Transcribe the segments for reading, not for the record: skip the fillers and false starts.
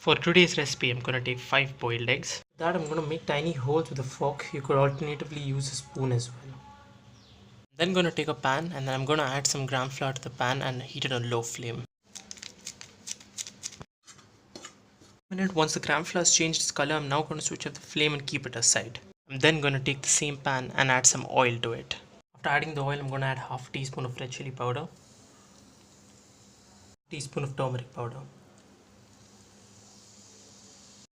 For today's recipe, I'm going to take 5 boiled eggs. For that, I'm going to make tiny holes with a fork. You could alternatively use a spoon as well. Then going to take a pan and then I'm going to add some gram flour to the pan and heat it on low flame. Once the gram flour has changed its color, I'm now going to switch off the flame and keep it aside. I'm then going to take the same pan and add some oil to it. After adding the oil, I'm going to add half teaspoon of red chilli powder, teaspoon of turmeric powder.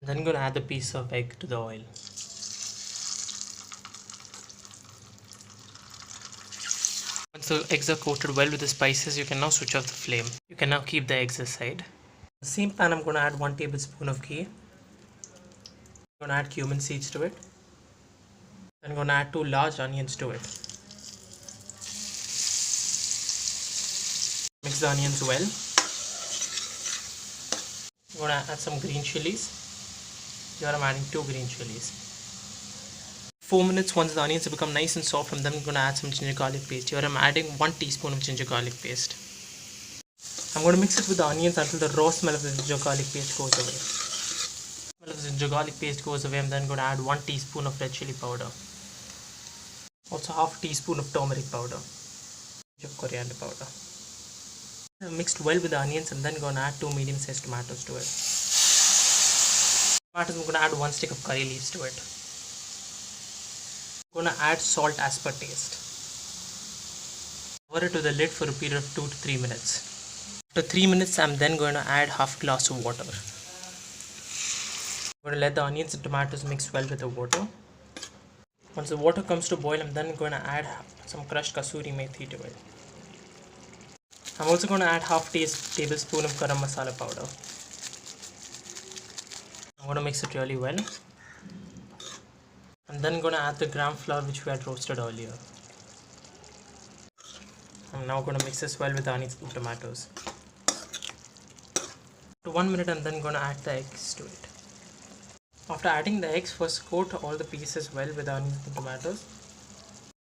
Then I'm going to add the piece of egg to the oil. Once the eggs are coated well with the spices, you can now switch off the flame. You can now keep the eggs aside. In the same pan, I'm going to add 1 tablespoon of ghee. I'm going to add cumin seeds to it. Then I'm going to add 2 large onions to it. Mix the onions well. I'm going to add some green chillies. Here I'm adding 2 green chillies. 4 minutes once the onions have become nice and soft, I'm then going to add some ginger garlic paste. Here I'm adding 1 teaspoon of ginger garlic paste. I'm going to mix it with the onions until the raw smell of the ginger garlic paste goes away. The smell of the ginger garlic paste goes away, I'm then going to add 1 teaspoon of red chilli powder. Also half teaspoon of turmeric powder. Coriander powder. Mixed well with the onions, I'm then going to add 2 medium-sized tomatoes to it. Tomatoes, I'm going to add 1 stick of curry leaves to it. I'm going to add salt as per taste. Cover it with the lid for a period of 2 to 3 minutes. After 3 minutes, I'm then going to add half glass of water. I'm going to let the onions and tomatoes mix well with the water. Once the water comes to boil, I'm then going to add some crushed Kasuri methi to it. I'm also going to add half tablespoon of garam masala powder. I'm going to mix it really well. I'm then going to add the gram flour which we had roasted earlier. I'm now going to mix this well with the onions and tomatoes. After 1 minute, I'm then going to add the eggs to it. After adding the eggs, first coat all the pieces well with the onions and tomatoes.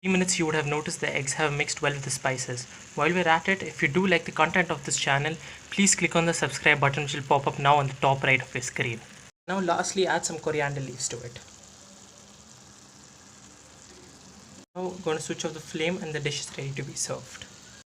3 minutes, you would have noticed the eggs have mixed well with the spices. While we're at it, if you do like the content of this channel, please click on the subscribe button which will pop up now on the top right of your screen. Now lastly, add some coriander leaves to it. Now I'm going to switch off the flame and the dish is ready to be served.